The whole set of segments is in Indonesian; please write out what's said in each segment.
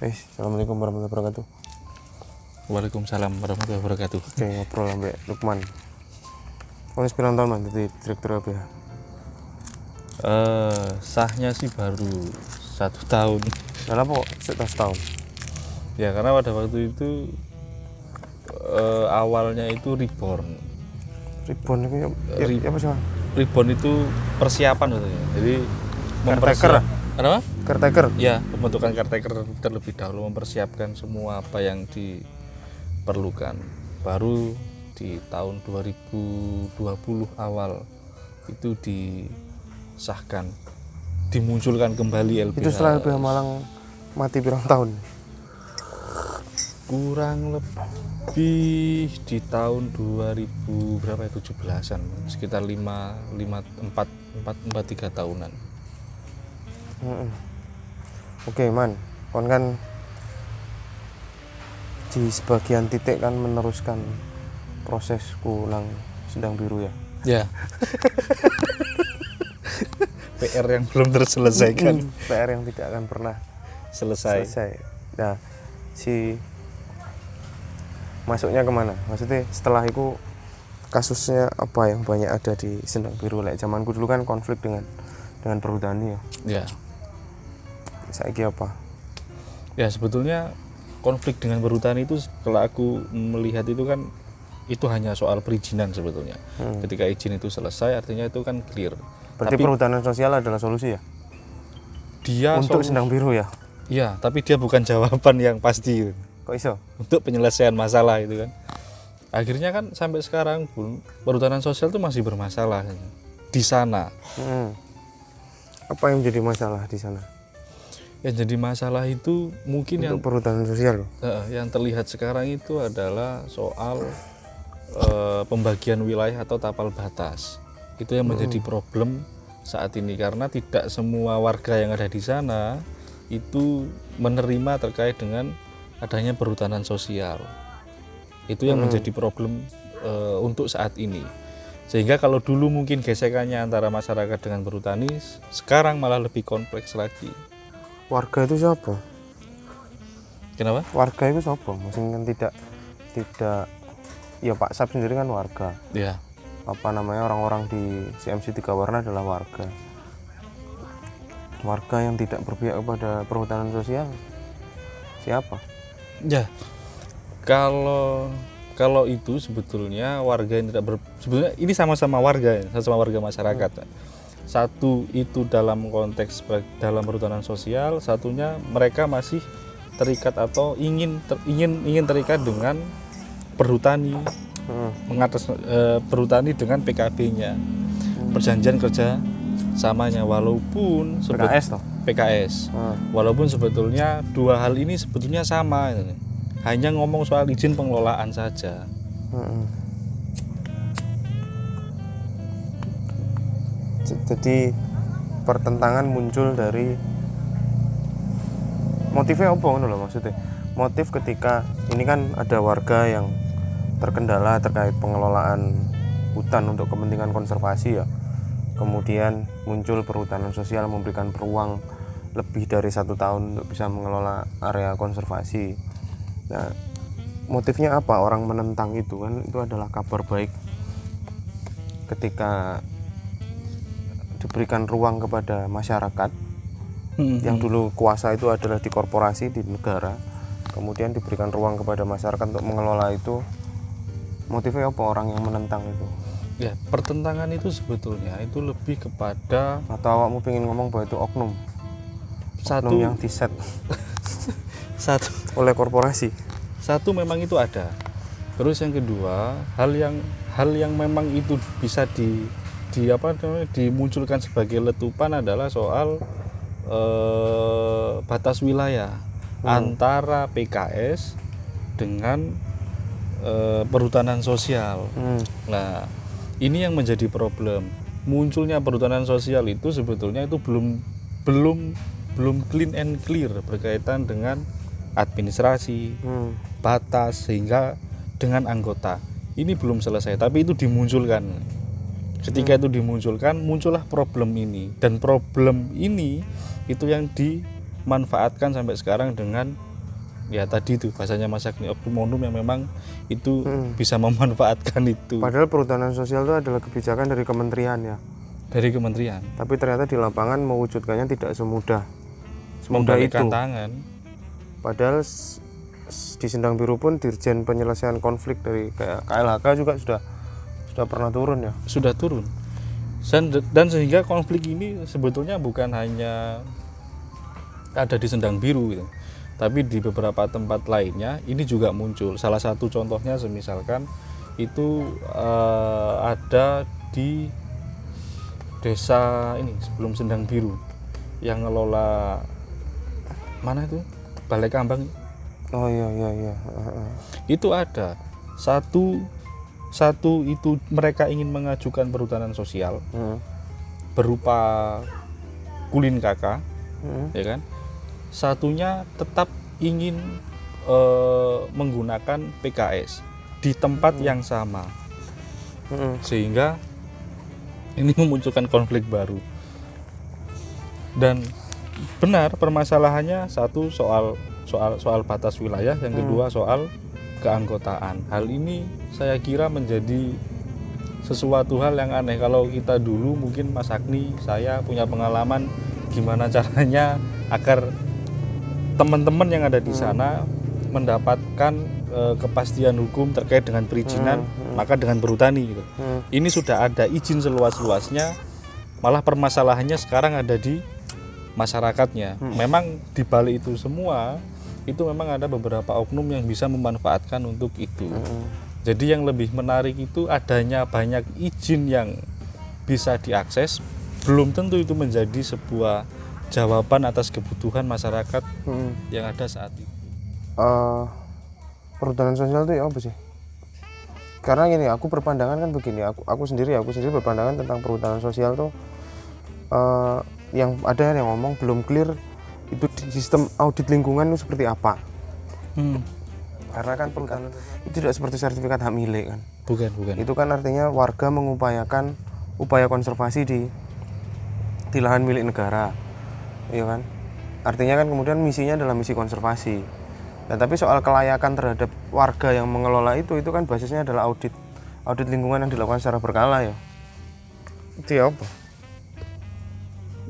Assalamualaikum warahmatullahi wabarakatuh. Waalaikumsalam warahmatullahi wabarakatuh. Oke, ngobrol sampai Lukman. Wis pirang tahun man jadi direktur LBH? Sahnya sih baru 1 tahun. Kenapa kok setahun? Ya karena pada waktu itu awalnya itu reborn. Reborn itu apa sih? Reborn itu persiapan katanya. Jadi Caretaker? Apa? Caretaker? Ya, pembentukan caretaker terlebih dahulu, mempersiapkan semua apa yang diperlukan. Baru di tahun 2020 awal itu disahkan, dimunculkan kembali LBH. Itu setelah LBH Malang mati berapa tahun? Kurang lebih di tahun 2000 berapa ya, 17-an, sekitar 3 tahunan. Oke man, kon kan di sebagian titik kan meneruskan prosesku nang Sendang Biru ya. Ya. PR yang belum terselesaikan. PR yang tidak akan pernah Selesai. Nah, si masuknya kemana? Maksudnya setelah itu kasusnya apa yang banyak ada di Sendang Biru? Like zamanku dulu kan konflik dengan perhutani ya. Ya. Saiki apa? Ya sebetulnya konflik dengan perhutani itu kalau aku melihat itu kan itu hanya soal perizinan sebetulnya. Ketika izin itu selesai artinya itu kan clear. Berarti tapi perhutanan sosial adalah solusi ya? dia Untuk Sendang Biru ya? Iya, tapi dia bukan jawaban yang pasti Kok iso? untuk penyelesaian masalah itu kan. Akhirnya kan sampai sekarang pun perhutanan sosial itu masih bermasalah di sana. Apa yang menjadi masalah di sana? Yang jadi masalah itu mungkin untuk perhutanan sosial. Yang terlihat sekarang itu adalah soal pembagian wilayah atau tapal batas. Itu yang menjadi problem saat ini karena tidak semua warga yang ada di sana itu menerima terkait dengan adanya perhutanan sosial. Itu yang menjadi problem untuk saat ini. Sehingga kalau dulu mungkin gesekannya antara masyarakat dengan perhutani, sekarang malah lebih kompleks lagi. Warga itu siapa? Kenapa? Warga itu siapa? Maksudnya kan tidak ya Pak Sab sendiri kan warga. Ya. Apa namanya, orang-orang di CMC 3 Warna adalah warga. Warga yang tidak berpihak kepada perhutanan sosial siapa? Ya. Kalau itu sebetulnya warga yang tidak sebetulnya ini sama-sama warga, sama warga masyarakat. Satu itu dalam konteks dalam perhutanan sosial, satunya mereka masih terikat atau ingin terikat dengan perhutani, perhutani dengan PKB-nya, perjanjian kerja samanya, walaupun PKS. Walaupun sebetulnya dua hal ini sebetulnya sama, hanya ngomong soal izin pengelolaan saja. Jadi pertentangan muncul dari motifnya apa ngono lho, maksudnya motif ketika ini kan ada warga yang terkendala terkait pengelolaan hutan untuk kepentingan konservasi ya, kemudian muncul perhutanan sosial memberikan peluang lebih dari 1 tahun untuk bisa mengelola area konservasi. Nah, motifnya apa orang menentang itu? Kan itu adalah kabar baik ketika diberikan ruang kepada masyarakat yang dulu kuasa itu adalah di korporasi, di negara, kemudian diberikan ruang kepada masyarakat untuk mengelola itu. Motifnya apa orang yang menentang itu? Ya, pertentangan itu sebetulnya itu lebih kepada, atau awakmu pengen ngomong bahwa itu oknum yang diset oleh korporasi? Satu memang itu ada. Terus yang kedua, hal yang memang itu bisa dimunculkan sebagai letupan adalah soal batas wilayah antara PKS dengan perhutanan sosial. Nah, ini yang menjadi problem. Munculnya perhutanan sosial itu sebetulnya itu belum clean and clear berkaitan dengan administrasi, batas, sehingga dengan anggota. Ini belum selesai, tapi itu dimunculkan. Ketika itu dimunculkan, muncullah problem ini, dan problem ini itu yang dimanfaatkan sampai sekarang dengan ya tadi itu bahasanya Mas Agni, oknum-oknum yang memang itu bisa memanfaatkan itu Padahal perhutanan sosial itu adalah kebijakan dari kementerian ya. dari kementerian. Tapi ternyata di lapangan mewujudkannya tidak semudah itu. Membalikkan tangan. Padahal di Sendang Biru pun Dirjen Penyelesaian Konflik dari kayak KLHK juga sudah pernah turun ya. Sudah turun. Dan sehingga konflik ini sebetulnya bukan hanya ada di Sendang Biru gitu. Tapi di beberapa tempat lainnya ini juga muncul. Salah satu contohnya semisalkan itu ada di desa ini sebelum Sendang Biru yang ngelola mana itu Balai Kambang. Oh iya. Itu ada satu itu mereka ingin mengajukan perhutanan sosial berupa kulin KK, ya kan? Satunya tetap ingin menggunakan PKS di tempat yang sama, sehingga ini memunculkan konflik baru. Dan benar permasalahannya satu soal batas wilayah, yang kedua soal keanggotaan. Hal ini saya kira menjadi sesuatu hal yang aneh. Kalau kita dulu mungkin Mas Agni, saya punya pengalaman gimana caranya agar teman-teman yang ada di sana mendapatkan kepastian hukum terkait dengan perizinan, maka dengan berhutani gitu. Ini sudah ada izin seluas-luasnya, malah permasalahannya sekarang ada di masyarakatnya. Memang di balik itu semua itu memang ada beberapa oknum yang bisa memanfaatkan untuk itu. Jadi yang lebih menarik itu adanya banyak izin yang bisa diakses, belum tentu itu menjadi sebuah jawaban atas kebutuhan masyarakat yang ada saat itu. Perhutanan sosial itu ya apa sih? Karena gini, aku berpandangan kan begini, aku sendiri berpandangan tentang perhutanan sosial tuh yang ada yang ngomong belum clear itu sistem audit lingkungan itu seperti apa. Karena kan perhutanan itu tidak seperti sertifikat hak milik kan. Bukan. Itu kan artinya warga mengupayakan upaya konservasi di lahan milik negara. Iya kan? Artinya kan kemudian misinya adalah misi konservasi. Nah, tapi soal kelayakan terhadap warga yang mengelola itu kan basisnya adalah audit lingkungan yang dilakukan secara berkala ya. Itu ya apa?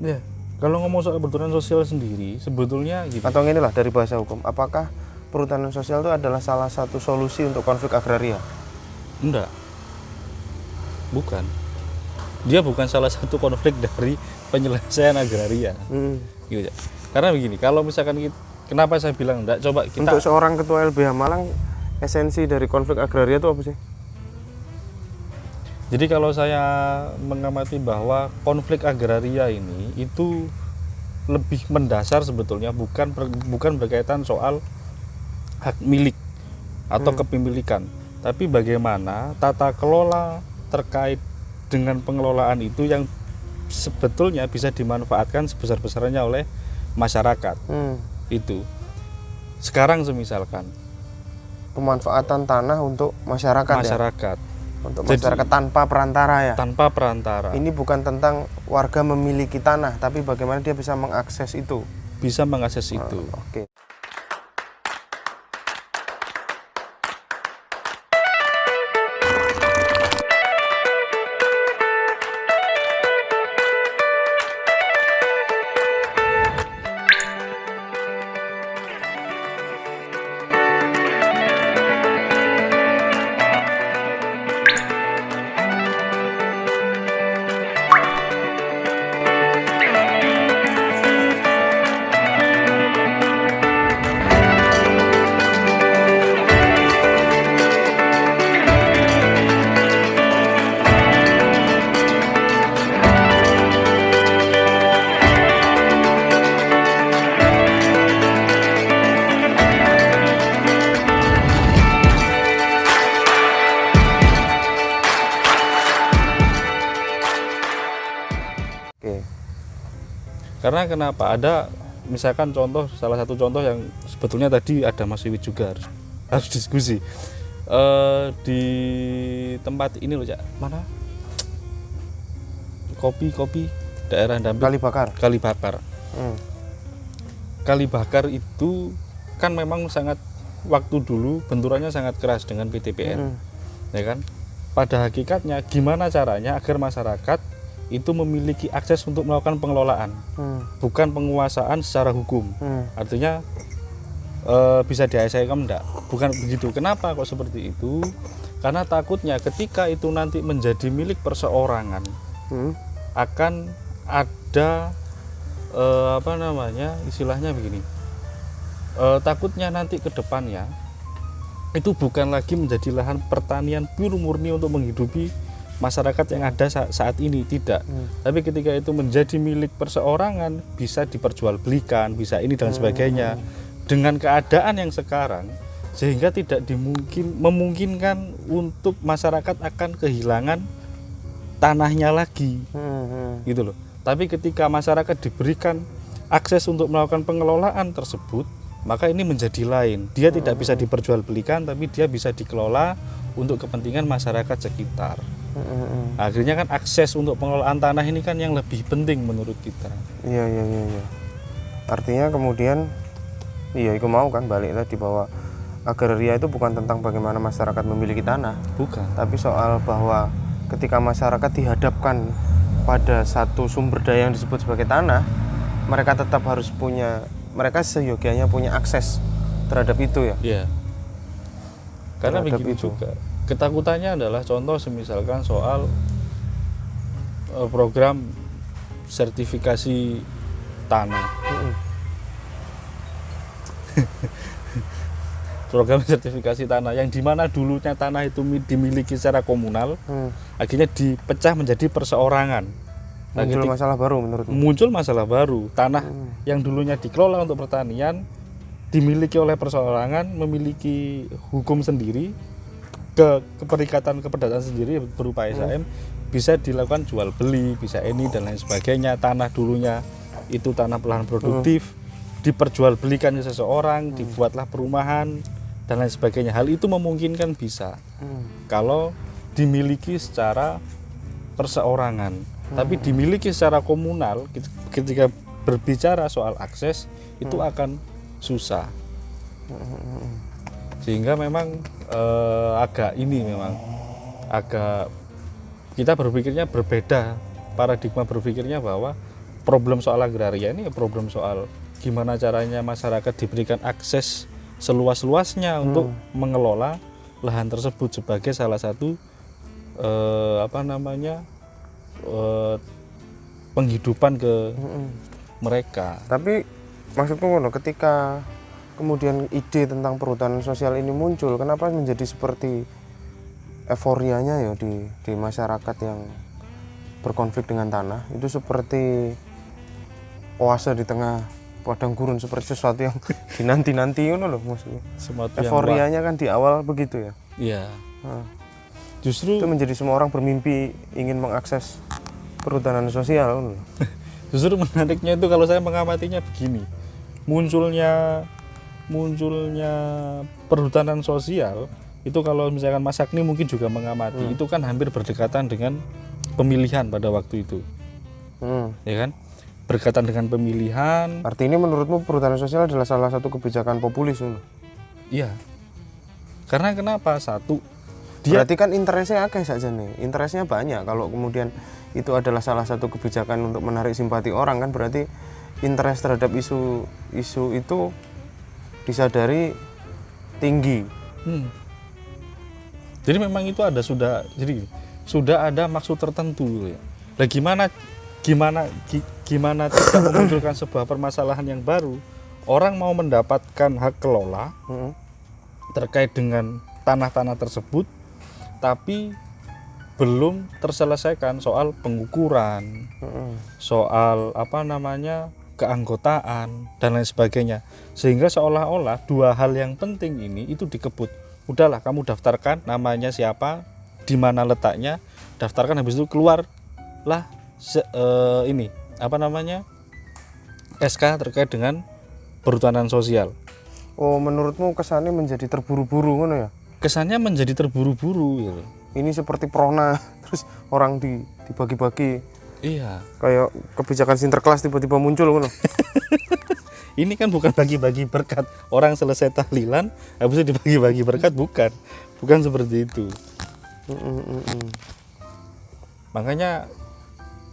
Ya, kalau ngomong soal perhutanan sosial sendiri sebetulnya gitu. Atau inilah dari bahasa hukum, apakah perhutanan sosial itu adalah salah satu solusi untuk konflik agraria? Enggak. Bukan. Dia bukan salah satu konflik dari penyelesaian agraria. Gitu ya. Karena begini, kalau misalkan kenapa saya bilang enggak, coba kita untuk seorang ketua LBH Malang, esensi dari konflik agraria itu apa sih? Jadi kalau saya mengamati bahwa konflik agraria ini itu lebih mendasar sebetulnya, bukan berkaitan soal hak milik atau kepemilikan, tapi bagaimana tata kelola terkait dengan pengelolaan itu yang sebetulnya bisa dimanfaatkan sebesar-besarnya oleh masyarakat. Itu sekarang semisalkan pemanfaatan tanah untuk masyarakat ya? Untuk masyarakat tanpa perantara ya? Tanpa perantara. Ini bukan tentang warga memiliki tanah, tapi bagaimana dia bisa mengakses itu. Bisa mengakses itu. Oke. Karena kenapa? Ada misalkan salah satu contoh yang sebetulnya tadi ada Mas Wiwit juga harus diskusi di tempat ini loh, Cak. Mana? Kopi daerah Dampit. Kali Bakar. Kali Bakar itu kan memang sangat waktu dulu benturannya sangat keras dengan PTPN, ya kan? Pada hakikatnya gimana caranya agar masyarakat itu memiliki akses untuk melakukan pengelolaan, bukan penguasaan secara hukum. Artinya bisa diselesaikan enggak? Bukan begitu. Kenapa kok seperti itu? Karena takutnya ketika itu nanti menjadi milik perseorangan, akan ada apa namanya, istilahnya begini, takutnya nanti ke depannya itu bukan lagi menjadi lahan pertanian pure murni untuk menghidupi masyarakat yang ada saat ini, tidak. Tapi ketika itu menjadi milik perseorangan, bisa diperjualbelikan, bisa ini dan sebagainya, dengan keadaan yang sekarang, sehingga tidak memungkinkan untuk masyarakat akan kehilangan tanahnya lagi, gitu loh. Tapi ketika masyarakat diberikan akses untuk melakukan pengelolaan tersebut, maka ini menjadi lain. Dia tidak bisa diperjualbelikan, tapi dia bisa dikelola untuk kepentingan masyarakat sekitar. Akhirnya kan akses untuk pengelolaan tanah ini kan yang lebih penting menurut kita. Iya. Artinya kemudian, itu mau kan balik tadi bahwa agraria itu bukan tentang bagaimana masyarakat memiliki tanah, bukan. Tapi soal bahwa ketika masyarakat dihadapkan pada satu sumber daya yang disebut sebagai tanah, mereka tetap harus punya, mereka seyogianya punya akses terhadap itu ya. Iya. Karena Terhadap begini itu juga. Ketakutannya adalah contoh semisalkan soal program sertifikasi tanah. Program sertifikasi tanah yang dimana dulunya tanah itu dimiliki secara komunal, akhirnya dipecah menjadi perseorangan. Muncul masalah baru menurutmu? Muncul masalah baru. Tanah yang dulunya dikelola untuk pertanian dimiliki oleh perseorangan, memiliki hukum sendiri, keperikatan keperdatan sendiri berupa SHM, bisa dilakukan jual beli, bisa ini dan lain sebagainya. Tanah dulunya itu tanah lahan produktif, diperjualbelikan ke seseorang, dibuatlah perumahan dan lain sebagainya. Hal itu memungkinkan bisa kalau dimiliki secara perseorangan. Tapi dimiliki secara komunal, ketika berbicara soal akses itu akan susah. Sehingga memang agak kita berpikirnya berbeda, paradigma berpikirnya bahwa problem soal agraria ini problem soal gimana caranya masyarakat diberikan akses seluas-luasnya untuk mengelola lahan tersebut sebagai salah satu penghidupan ke mereka. Tapi maksudku ketika kemudian ide tentang perhutanan sosial ini muncul, kenapa menjadi seperti euforianya ya di masyarakat yang berkonflik dengan tanah, itu seperti oase di tengah padang gurun, seperti sesuatu yang dinanti-nanti loh maksudnya. Euforianya kan di awal begitu ya. Iya. Justru itu menjadi semua orang bermimpi ingin mengakses perhutanan sosial. Justru menariknya itu kalau saya mengamatinya begini, munculnya perhutanan sosial itu kalau misalkan Mas Agni mungkin juga mengamati, itu kan hampir berdekatan dengan pemilihan pada waktu itu, ya kan? Berdekatan dengan pemilihan. Arti ini menurutmu perhutanan sosial adalah salah satu kebijakan populis? Iya. Karena kenapa? Satu, berarti kan interestnya akeh saja nih, interestnya banyak. Kalau kemudian itu adalah salah satu kebijakan untuk menarik simpati orang, kan berarti interest terhadap isu itu disadari tinggi. Jadi memang itu sudah ada maksud tertentu ya. Nah, gimana tidak memunculkan sebuah permasalahan yang baru, orang mau mendapatkan hak kelola terkait dengan tanah-tanah tersebut, tapi belum terselesaikan soal pengukuran, soal keanggotaan dan lain sebagainya, sehingga seolah-olah dua hal yang penting ini itu dikebut. Udahlah, kamu daftarkan namanya siapa, di mana letaknya, daftarkan, habis itu keluarlah SK terkait dengan perhutanan sosial. Oh, menurutmu kesannya menjadi terburu-buru ngono ya? Kesannya menjadi terburu-buru gitu. Ini seperti prona, terus orang dibagi-bagi. Iya. Kayak kebijakan sinterklas tiba-tiba muncul ngono. Ini kan bukan bagi-bagi berkat. Orang selesai tahlilan habis itu dibagi-bagi berkat, bukan seperti itu. Makanya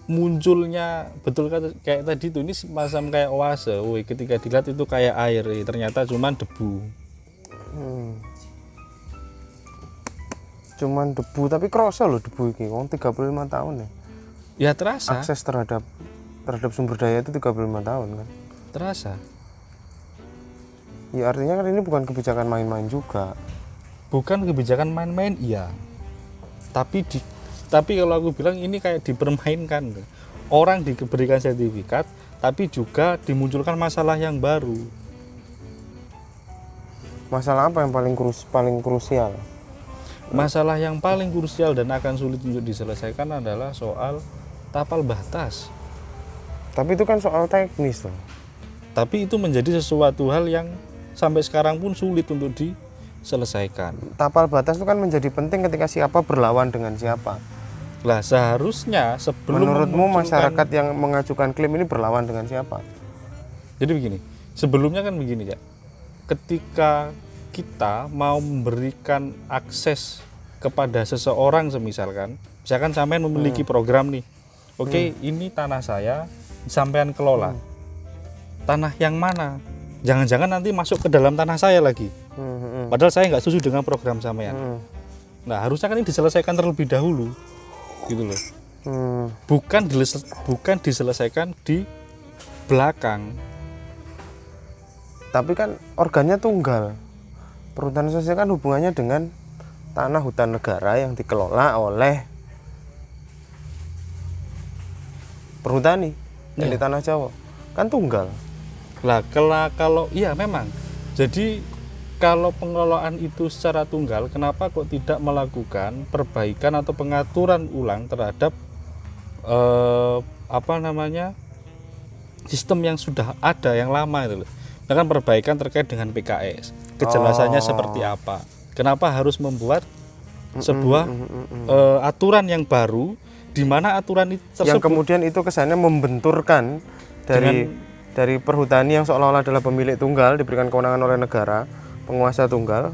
munculnya betul kayak tadi tuh, ini semacam kayak oase. Woi, ketika dilihat itu kayak air, ternyata cuman debu. Cuman debu, tapi kerasa loh debu ini. Wong 35 tahun ya. Ya terasa. Akses terhadap sumber daya itu 35 tahun kan. Terasa. Ya artinya kan ini bukan kebijakan main-main juga. Bukan kebijakan main-main, iya. Tapi kalau aku bilang ini kayak dipermainkan. Orang diberikan sertifikat, tapi juga dimunculkan masalah yang baru. Masalah apa yang paling krusial? Masalah yang paling krusial dan akan sulit untuk diselesaikan adalah soal tapal batas. Tapi itu kan soal teknis loh. Tapi itu menjadi sesuatu hal yang sampai sekarang pun sulit untuk diselesaikan. Tapal batas itu kan menjadi penting ketika siapa berlawan dengan siapa. Lah seharusnya sebelum menurutmu masyarakat yang mengajukan klaim ini berlawan dengan siapa? Jadi begini, sebelumnya kan begini ya. Ketika kita mau memberikan akses kepada seseorang, misalkan sampean memiliki program nih. Oke, ini tanah saya, sampean kelola. Tanah yang mana? Jangan-jangan nanti masuk ke dalam tanah saya lagi. Padahal saya nggak setuju dengan program sampean. Nah, harusnya kan ini diselesaikan terlebih dahulu, gitu loh. Bukan diselesaikan di belakang. Tapi kan organnya tunggal. Perhutanan sosial kan hubungannya dengan tanah hutan negara yang dikelola oleh perhutani dari tanah Jawa. Kan tunggal. Lah kalau iya memang. Jadi kalau pengelolaan itu secara tunggal, kenapa kok tidak melakukan perbaikan atau pengaturan ulang terhadap sistem yang sudah ada yang lama itu loh. Dengan perbaikan terkait dengan PKS, kejelasannya seperti apa. Kenapa harus membuat sebuah aturan yang baru, di mana aturan itu tersebut yang kemudian itu kesannya membenturkan dari perhutani yang seolah-olah adalah pemilik tunggal, diberikan kewenangan oleh negara, penguasa tunggal,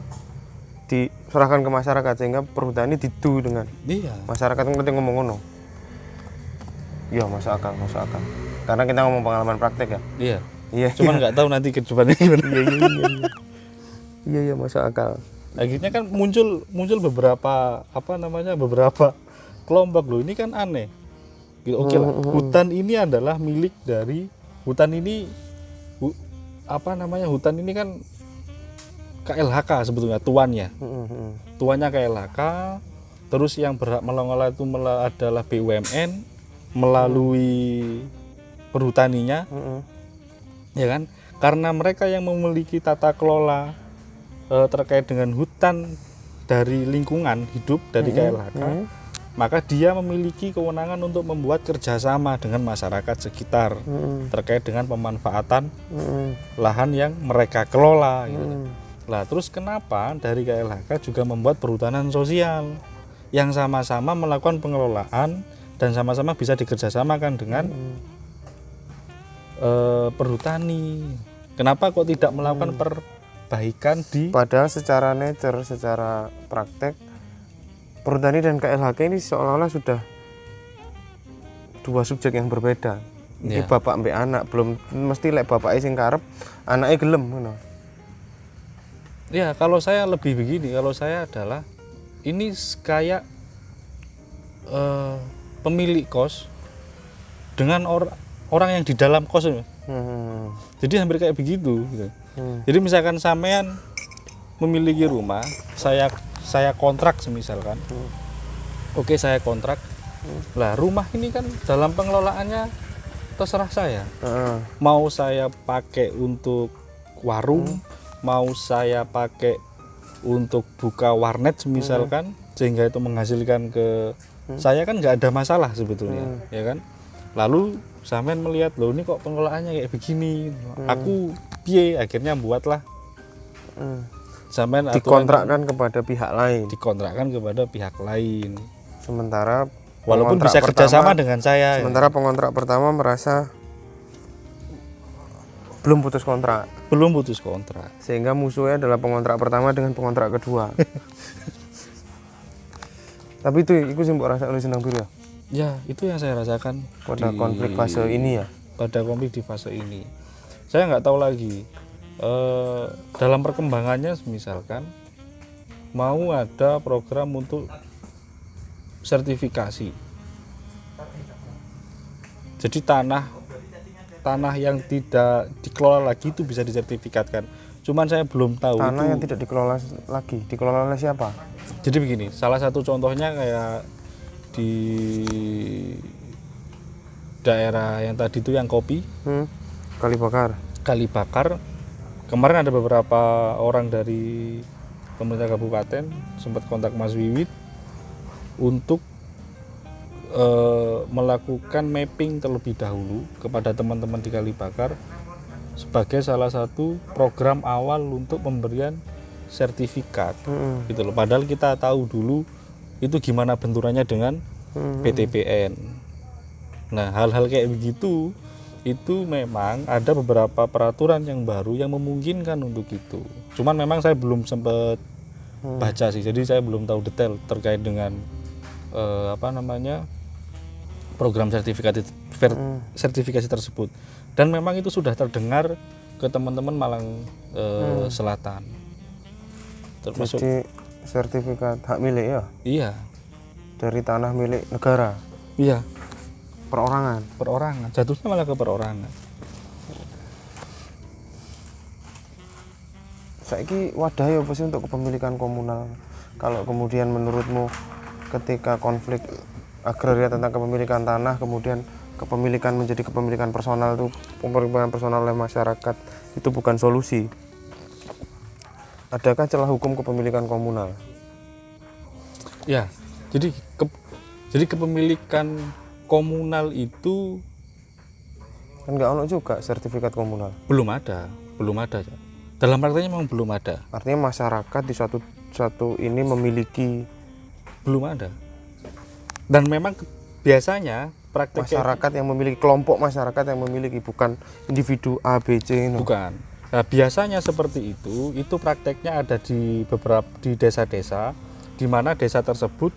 diserahkan ke masyarakat, sehingga perhutani didu dengan masyarakat yang ngerti ngomong ngono. Iya, masuk akal. Karena kita ngomong pengalaman praktek ya. Iya. Cuman nggak tahu nanti kedepannya gimana. Iya, masuk akal. Akhirnya kan muncul beberapa beberapa kelompok loh. Ini kan aneh. Gitu, oke lah. Hutan ini adalah milik dari hutan ini hutan ini kan KLHK sebetulnya tuannya. Tuannya KLHK. Terus yang berhak mengelola itu adalah BUMN melalui perhutaninya. Ya kan? Karena mereka yang memiliki tata kelola terkait dengan hutan dari lingkungan hidup dari KLHK, maka dia memiliki kewenangan untuk membuat kerjasama dengan masyarakat sekitar terkait dengan pemanfaatan lahan yang mereka kelola. Gitu. Lah terus kenapa dari KLHK juga membuat perhutanan sosial yang sama-sama melakukan pengelolaan dan sama-sama bisa dikerjasamakan dengan perhutani. Kenapa kok tidak melakukan perbaikan padahal secara nature, secara praktek perhutani dan KLHK ini seolah-olah sudah dua subjek yang berbeda. Ini bapak mbek anak, belum mesti lek bapake sing karep, anake gelem ngono. Ya, kalau saya lebih begini, kalau saya adalah ini kayak pemilik kos dengan orang yang di dalam kos. Jadi hampir kayak begitu gitu. Jadi misalkan sampean memiliki rumah, saya kontrak misalkan. Oke, saya kontrak. Lah rumah ini kan dalam pengelolaannya terserah saya. Mau saya pakai untuk warung, mau saya pakai untuk buka warnet misalkan, sehingga itu menghasilkan ke saya kan nggak ada masalah sebetulnya, ya kan. Lalu sampean melihat loh ini kok pengelolaannya kayak begini, aku piye, akhirnya buatlah sampean dikontrakkan kepada pihak lain. Sementara walaupun bisa kerjasama dengan saya. Sementara pengontrak pertama merasa belum putus kontrak. Belum putus kontrak. Sehingga musuhnya adalah pengontrak pertama dengan pengontrak kedua. Tapi itu sih mbok rasa oleh Sendang Biru ya? Ya, itu yang saya rasakan Pada konflik fase ini ya? Pada konflik di fase ini. Saya nggak tahu lagi dalam perkembangannya, misalkan mau ada program untuk sertifikasi. Jadi tanah yang tidak dikelola lagi itu bisa disertifikatkan. Cuman saya belum tahu Tanah itu. yang tidak dikelola lagi, dikelola oleh siapa? Jadi begini, salah satu contohnya kayak di daerah yang tadi itu yang kopi, Kali Bakar. Kali Bakar. Kemarin ada beberapa orang dari pemerintah kabupaten sempat kontak Mas Wiwit untuk melakukan mapping terlebih dahulu kepada teman-teman di Kali Bakar sebagai salah satu program awal untuk pemberian sertifikat. Gitu loh. Padahal kita tahu dulu itu gimana benturannya dengan PTPN. Nah, hal-hal kayak begitu itu memang ada beberapa peraturan yang baru yang memungkinkan untuk itu. Cuman memang saya belum sempat baca sih, jadi saya belum tahu detail terkait dengan program sertifikasi tersebut. Dan memang itu sudah terdengar ke teman-teman Malang Selatan. Termasuk Jadi sertifikat hak milik ya? Iya. Dari tanah milik negara? Iya. Perorangan? Jatuhnya malah ke perorangan. Saiki wadah ya apa sih untuk kepemilikan komunal? Kalau kemudian menurutmu ketika konflik agraria tentang kepemilikan tanah, kemudian kepemilikan menjadi kepemilikan personal itu, kepemilikan personal oleh masyarakat itu bukan solusi. Adakah celah hukum kepemilikan komunal? Ya, jadi kepemilikan komunal itu Kan nggak ono juga sertifikat komunal. belum ada. Ya. Dalam prakteknya memang belum ada. Artinya masyarakat di satu ini memiliki, Belum ada. Dan memang biasanya praktek masyarakat yang memiliki, kelompok masyarakat yang memiliki, bukan individu A, B, C ini. bukan. Nah, biasanya seperti itu prakteknya ada di desa-desa, di mana desa tersebut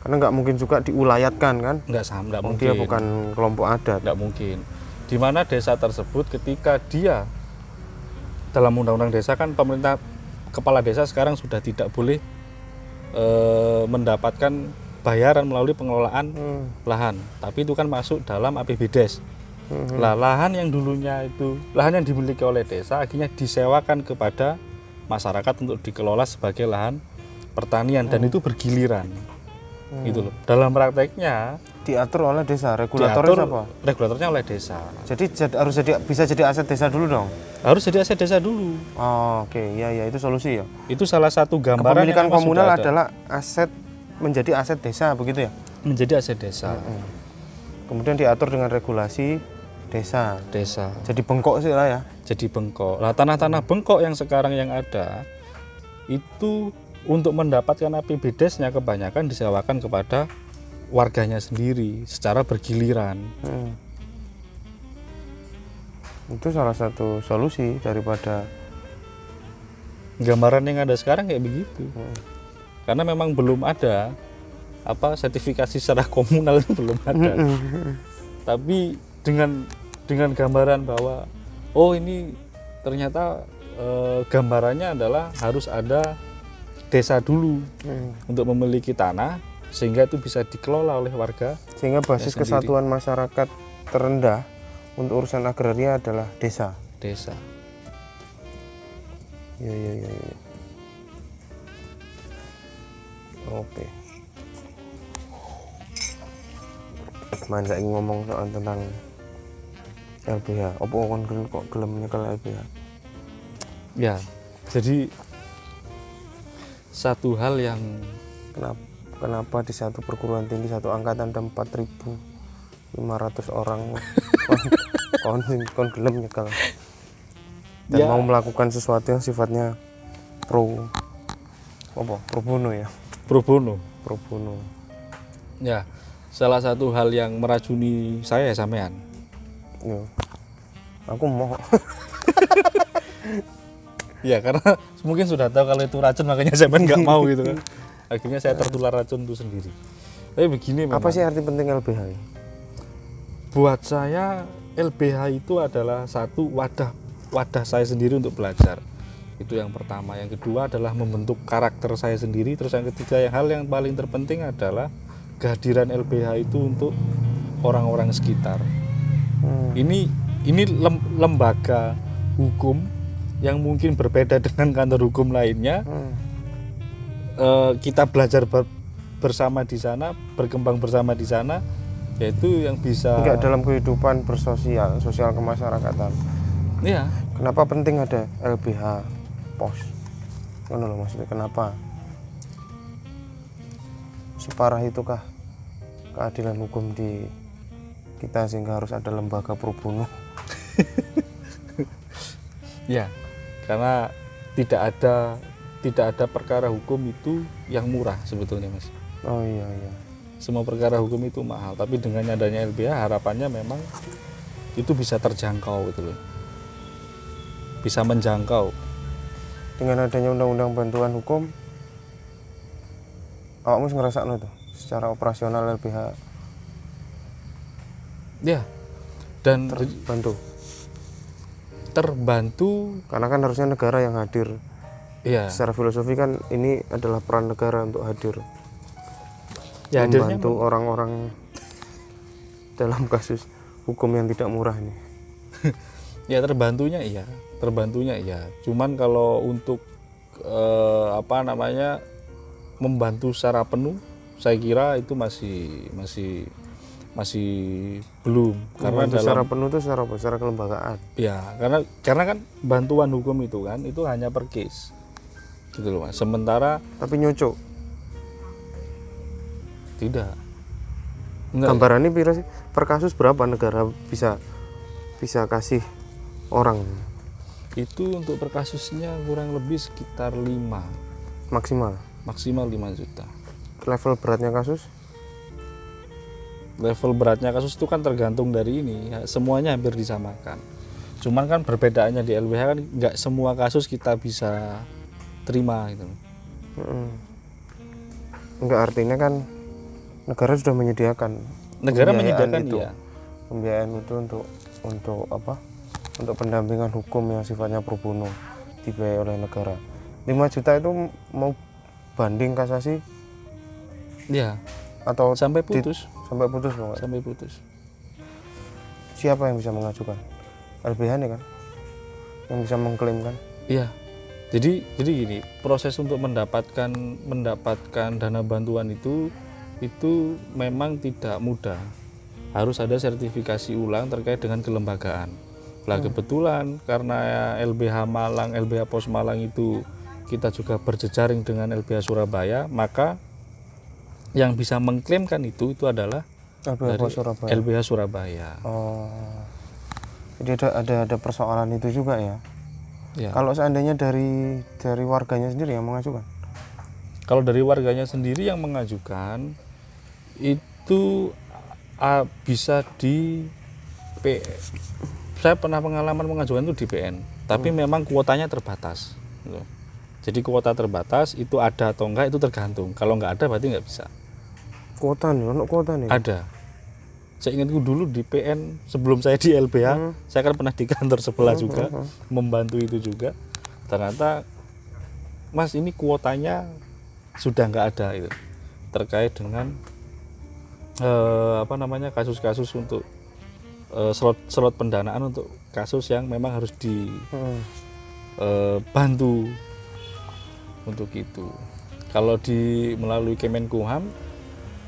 Karena nggak mungkin juga diulayatkan kan? nggak Dia mungkin. bukan kelompok adat. Nggak mungkin. Di mana desa tersebut ketika dia dalam undang-undang desa kan pemerintah, kepala desa sekarang sudah tidak boleh mendapatkan bayaran melalui pengelolaan lahan, tapi itu kan masuk dalam APBDes. Lah, lahan yang dulunya itu lahan yang dimiliki oleh desa akhirnya disewakan kepada masyarakat untuk dikelola sebagai lahan pertanian dan itu bergiliran. Gitu loh. Dalam prakteknya Diatur oleh desa, regulatornya siapa? regulatornya oleh desa. Jadi bisa jadi aset desa dulu dong. Harus jadi aset desa dulu. Oh, oke, ya itu solusi ya. Itu salah satu gambaran Kepemilikan yang memang komunal sudah ada. adalah menjadi aset desa begitu ya. Menjadi aset desa. Kemudian diatur dengan regulasi desa. Jadi bengkok sih lah ya. Jadi bengkok. Nah, tanah-tanah bengkok yang sekarang yang ada itu untuk mendapatkan APBDes-nya kebanyakan disewakan kepada warganya sendiri secara bergiliran. Itu salah satu solusi daripada Gambaran yang ada sekarang kayak begitu. Karena memang belum ada sertifikasi secara komunal itu belum ada. Tapi dengan gambaran bahwa ini ternyata gambarannya adalah harus ada desa dulu untuk memiliki tanah sehingga itu bisa dikelola oleh warga. Sehingga basis kesatuan masyarakat terendah untuk urusan agraria adalah desa. Ya. Oke. Man saya ngomong soal tentang LBH. Apa kok gelem nyekel LBH? Ya, jadi satu hal yang kenapa di satu perguruan tinggi satu angkatan ada 4.500 orang kon gelem nyekel dan mau melakukan sesuatu yang sifatnya pro bono ya. Pro bono. Ya, salah satu hal yang meracuni saya sampean. Ya. Aku mau Ya karena mungkin sudah tahu kalau itu racun, makanya saya nggak mau gitu kan. Akhirnya saya tertular racun itu sendiri. Tapi begini memang. Apa sih arti penting LBH? Buat saya LBH itu adalah satu wadah saya sendiri untuk belajar. Itu yang pertama. Yang kedua adalah membentuk karakter saya sendiri. Terus yang ketiga, hal yang paling terpenting adalah kehadiran LBH itu untuk orang-orang sekitar. Ini lembaga hukum yang mungkin berbeda dengan kantor hukum lainnya. Kita belajar bersama di sana, berkembang bersama di sana, yaitu yang bisa enggak dalam kehidupan bersosial, sosial kemasyarakatan. Iya. Kenapa penting ada LBH pos? Kan loh maksudnya, kenapa separah itukah keadilan hukum di kita sehingga harus ada lembaga pro bono? Ya, karena tidak ada perkara hukum itu yang murah sebetulnya, Mas. Oh iya. Semua perkara hukum itu mahal, tapi dengan adanya LBH harapannya memang itu bisa terjangkau gitu loh. Bisa menjangkau. Dengan adanya undang-undang bantuan hukum, awakmu ngerasakno tuh secara operasional LBH. Ya. Dan terbantu karena kan harusnya negara yang hadir. Iya. Secara filosofi kan ini adalah peran negara untuk hadir. Ya, membantu orang-orang dalam kasus hukum yang tidak murah ini. Ya terbantunya iya. Cuman kalau untuk membantu secara penuh, saya kira itu masih belum. Karena secara penuh itu secara kelembagaan. Ya, karena kan bantuan hukum itu kan itu hanya per case, gitu loh Mas. Sementara tapi nyocok. Tidak. Gambarannya pira sih? Per kasus berapa negara bisa kasih orang? Itu untuk per kasusnya kurang lebih sekitar 5. Maksimal 5 juta. Level beratnya kasus? Level beratnya kasus itu kan tergantung dari ini. Ya, semuanya hampir disamakan. Cuman kan perbedaannya di LBH kan nggak semua kasus kita bisa terima gitu. Enggak, artinya kan negara sudah menyediakan itu, iya. Pembiayaan itu untuk apa? Untuk pendampingan hukum yang sifatnya pro bono dibiayai oleh negara. 5 juta itu mau banding kasasi? Iya. Atau sampai putus? Sampai putus pokoknya. Sampai putus. Siapa yang bisa mengajukan? LBH nih kan? Yang bisa mengklaim kan? Iya. Jadi gini, proses untuk mendapatkan dana bantuan itu memang tidak mudah. Harus ada sertifikasi ulang terkait dengan kelembagaan. Lah kebetulan karena LBH Pos Malang itu kita juga berjejaring dengan LBH Surabaya, maka yang bisa mengklaimkan itu adalah LBH Surabaya. Oh. Jadi ada persoalan itu juga ya. Ya. Kalau seandainya dari warganya sendiri yang mengajukan? Kalau dari warganya sendiri yang mengajukan itu bisa di saya pernah pengalaman mengajukan itu di PN, tapi memang kuotanya terbatas. Jadi kuota terbatas itu ada atau enggak itu tergantung. Kalau enggak ada berarti enggak bisa. Kuota nih? Ada. Saya ingatku dulu di PN sebelum saya di LBH, saya kan pernah di kantor sebelah juga, membantu itu juga. Ternyata Mas ini kuotanya sudah enggak ada itu. Terkait dengan kasus-kasus untuk slot pendanaan untuk kasus yang memang harus dibantu untuk itu. Kalau melalui Kemenkumham,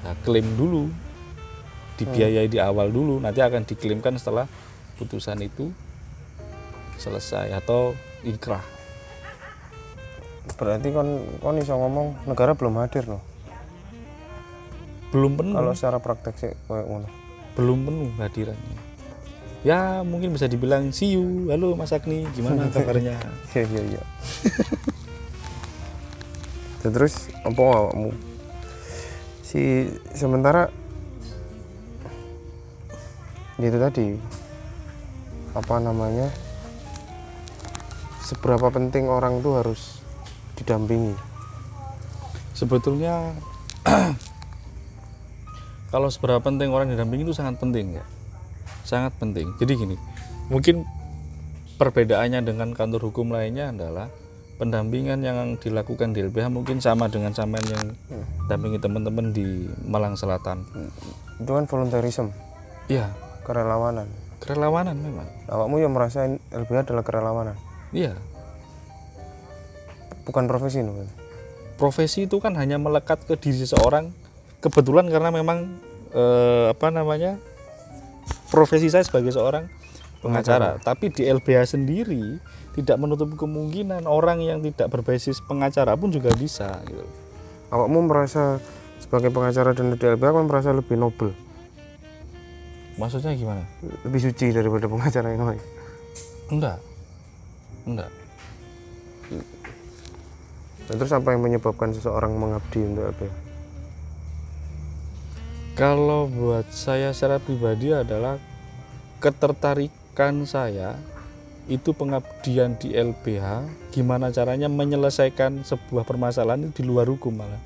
ya klaim dulu, dibiayai di awal dulu, nanti akan diklaimkan setelah putusan itu selesai atau inkrah. Berarti kon iso ngomong negara belum hadir loh. Belum penuh. Kalau secara praktek sih kayak ngono. Belum penuh hadirannya. Ya mungkin bisa dibilang see you, halo Mas Agni, gimana kabarnya? Iya. Terus apa awakmu? Sementara itu tadi seberapa penting orang tuh harus didampingi? Sebetulnya kalau seberapa penting orang didampingi itu sangat penting ya, sangat penting. Jadi gini, mungkin perbedaannya dengan kantor hukum lainnya adalah pendampingan yang dilakukan di LBH mungkin sama dengan sampean yang dampingi teman-teman di Malang Selatan. Itu kan volunteerism, Iya, kerelawanan. kerelawanan memang. Awakmu yang merasa LBH adalah kerelawanan, Iya, bukan profesi no? profesi itu kan hanya melekat ke diri seseorang. Kebetulan karena memang profesi saya sebagai seorang pengacara, tapi di LBH sendiri tidak menutup kemungkinan orang yang tidak berbasis pengacara pun juga bisa gitu. Awakmu merasa sebagai pengacara dan di LBH kan merasa lebih noble, Maksudnya gimana? lebih suci daripada pengacara yang lain? Enggak. Dan terus apa yang menyebabkan seseorang mengabdi untuk LBH? Kalau buat saya secara pribadi adalah ketertarikan saya itu pengabdian di LBH, gimana caranya menyelesaikan sebuah permasalahan itu di luar hukum malah.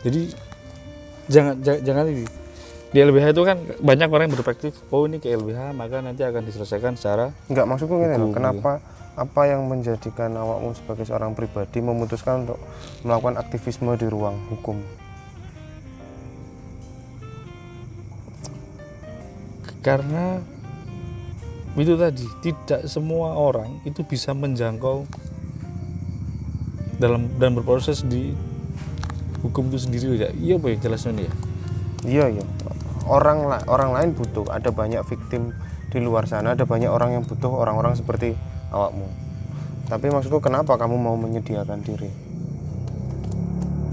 Jadi jangan ini. Di LBH itu kan banyak orang yang berperspektif, oh ini ke LBH maka nanti akan diselesaikan secara Enggak, maksudku gini loh, hukum, kenapa apa yang menjadikan awakmu sebagai seorang pribadi memutuskan untuk melakukan aktivisme di ruang hukum? Karena itu tadi, tidak semua orang itu bisa menjangkau dalam dan berproses di hukum itu sendiri ya. Iya boy, jelasnya nih ya. Iya. Orang lain butuh, ada banyak victim di luar sana, ada banyak orang yang butuh orang-orang seperti awakmu. Tapi maksudku kenapa kamu mau menyediakan diri?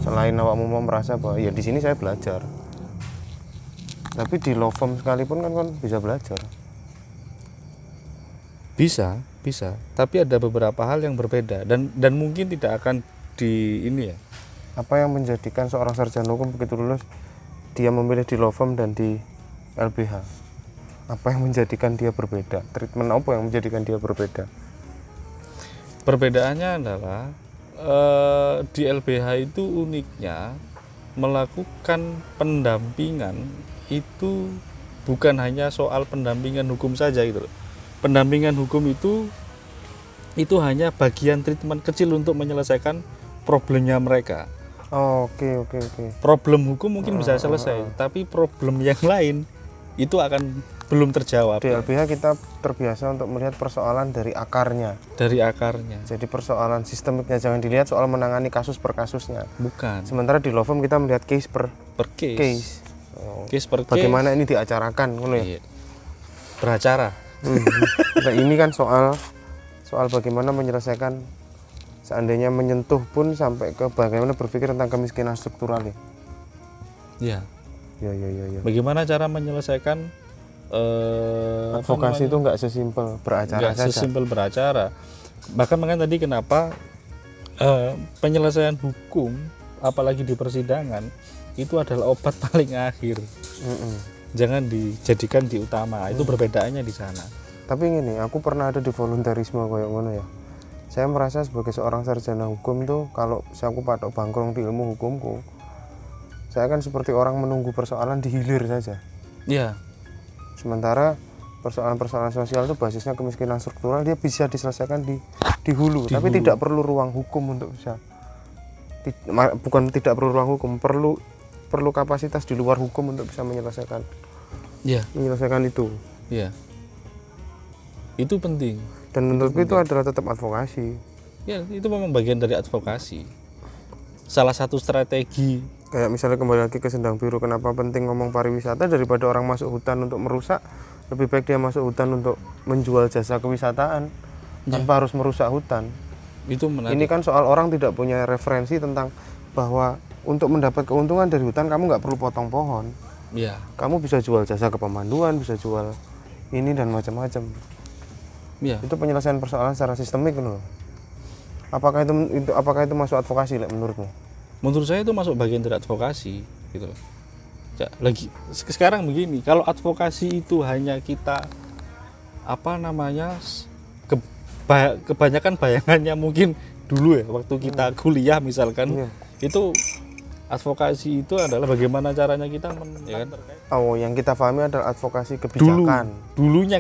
Selain awakmu mau merasa bahwa ya di sini saya belajar. Tapi di law firm sekalipun kan bisa belajar. Bisa. Tapi ada beberapa hal yang berbeda dan mungkin tidak akan di ini ya. Apa yang menjadikan seorang sarjana hukum begitu lulus dia memilih di law firm dan di LBH? Apa yang menjadikan dia berbeda? Treatment apa yang menjadikan dia berbeda? Perbedaannya adalah di LBH itu uniknya melakukan pendampingan itu bukan hanya soal pendampingan hukum saja gitu loh. Pendampingan hukum itu hanya bagian treatment kecil untuk menyelesaikan problemnya mereka. Oke. Problem hukum mungkin bisa selesai, tapi problem yang lain itu akan belum terjawab. Di LBH kita terbiasa untuk melihat persoalan dari akarnya. Jadi persoalan sistemiknya, jangan dilihat soal menangani kasus per kasusnya. Bukan. Sementara di law firm kita melihat case per case. Case per case. Bagaimana ini diacarakan, ngono ya? Iya. Beracara. Nah, ini kan soal bagaimana menyelesaikan, seandainya menyentuh pun sampai ke bagaimana berpikir tentang kemiskinan struktural ya. Iya. Ya. Bagaimana cara menyelesaikan advokasi itu nggak sesimpel beracara nggak saja. sesimpel beracara. Bahkan makanya tadi kenapa penyelesaian hukum apalagi di persidangan itu adalah obat paling akhir. Jangan dijadikan di utama. Itu perbedaannya di sana. Tapi gini, aku pernah ada di volunteerisme kayak ngono ya. Saya merasa sebagai seorang sarjana hukum tuh, kalau saya aku patok bangkrong di ilmu hukumku, saya kan seperti orang menunggu persoalan di hilir saja. Iya. Sementara persoalan-persoalan sosial itu basisnya kemiskinan struktural, dia bisa diselesaikan di hulu. Tapi tidak perlu ruang hukum untuk bisa. Bukan tidak perlu ruang hukum, perlu kapasitas di luar hukum untuk bisa menyelesaikan. Iya. Menyelesaikan itu. Iya. Itu penting. Dan menurutku itu adalah tetap advokasi. Ya, itu memang bagian dari advokasi. Salah satu strategi. Kayak misalnya kembali lagi ke Sendang Biru, kenapa penting ngomong pariwisata daripada orang masuk hutan untuk merusak, lebih baik dia masuk hutan untuk menjual jasa kewisataan tanpa harus merusak hutan. Itu menarik. Ini kan soal orang tidak punya referensi tentang bahwa untuk mendapat keuntungan dari hutan kamu nggak perlu potong pohon. Iya. Kamu bisa jual jasa kepemanduan, bisa jual ini dan macam-macam. Iya. Itu penyelesaian persoalan secara sistemik loh. Apakah itu masuk advokasi menurutmu? Menurut saya itu masuk bagian dari advokasi gitu loh. Ya, lagi sekarang begini, kalau advokasi itu hanya kita kebanyakan bayangannya mungkin dulu ya waktu kita kuliah misalkan Iya. itu advokasi itu adalah bagaimana caranya kita ya kan? Oh, yang kita pahami adalah advokasi Dulu kebijakan. dulunya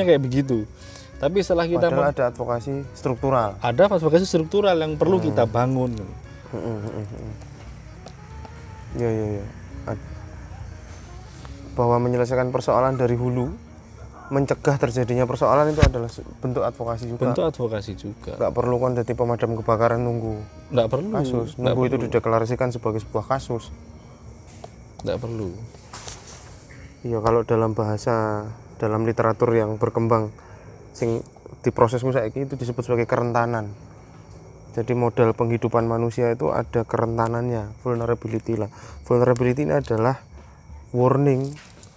kayak begitu. Tapi setelah kita Padahal ada advokasi struktural. ada advokasi struktural yang perlu kita bangun. Iya, iya, iya. Bahwa menyelesaikan persoalan dari hulu, mencegah terjadinya persoalan itu adalah bentuk advokasi juga. Bentuk advokasi juga. Nggak perlu kan jadi pemadam kebakaran nunggu Nggak perlu. kasus, Nggak nunggu itu perlu. dideklarasikan sebagai sebuah kasus. Nggak perlu. Iya, kalau dalam bahasa, dalam literatur yang berkembang sing diproses saiki itu disebut sebagai kerentanan. Jadi modal penghidupan manusia itu ada kerentanannya, vulnerability lah. Vulnerability ini adalah warning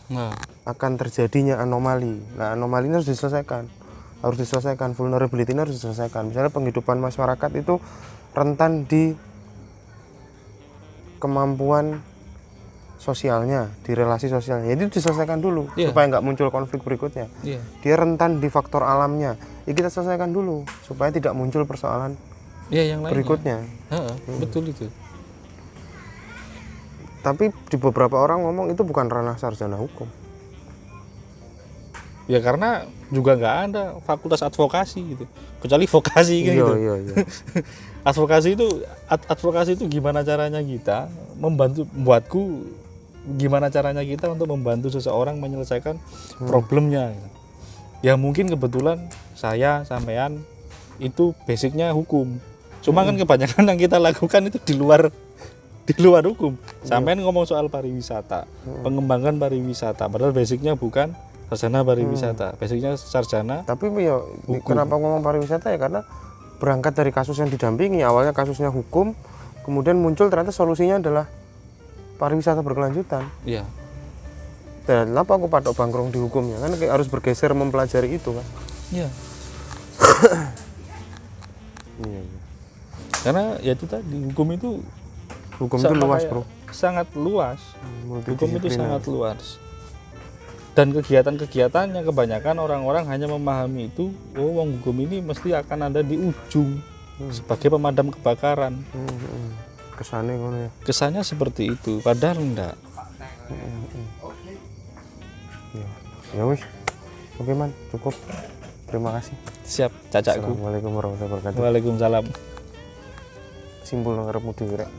Nah, akan terjadinya anomali. Nah, anomali ini harus diselesaikan. Harus diselesaikan, vulnerability ini harus diselesaikan. Misalnya penghidupan masyarakat itu rentan di kemampuan sosialnya, di relasi sosialnya. Itu diselesaikan dulu Iya. supaya nggak muncul konflik berikutnya. iya. Dia rentan di faktor alamnya. Ya kita selesaikan dulu supaya tidak muncul persoalan Iya yang lainnya. berikutnya. Heeh, betul itu. Tapi di beberapa orang ngomong itu bukan ranah sarjana hukum. Ya karena juga nggak ada fakultas advokasi gitu. Kecuali vokasi kan gitu. Iya, iya. Advokasi itu gimana caranya kita membuatku gimana caranya kita untuk membantu seseorang menyelesaikan problemnya. Ya mungkin kebetulan saya sampean itu basicnya hukum. Cuma kan kebanyakan yang kita lakukan itu di luar hukum. Sampean ngomong soal pariwisata, pengembangan pariwisata, padahal basicnya bukan sarjana pariwisata, basicnya sarjana. Tapi ya kenapa ngomong pariwisata ya karena berangkat dari kasus yang didampingi. Awalnya kasusnya hukum, kemudian muncul ternyata solusinya adalah pariwisata berkelanjutan. Iya. Dan kenapa aku patok bangkrong di hukumnya? Kan kayak harus bergeser mempelajari itu kan. Iya. Iya. Karena ya itu tadi hukum itu Hukum itu sama luas, kayak- Bro. sangat luas. Hukum itu Multidisipliner. sangat luas. Dan kegiatan-kegiatannya kebanyakan orang-orang hanya memahami itu, oh wong hukum ini mesti akan ada di ujung sebagai pemadam kebakaran. Kesannya ngono ya. Kesannya seperti itu, padahal enggak. Iya. Ya wis. Oke, Man, cukup. Terima kasih. Siap, cacakku. Assalamualaikum warahmatullahi wabarakatuh. Waalaikumsalam. Simbol ngarepmu dhewe rek.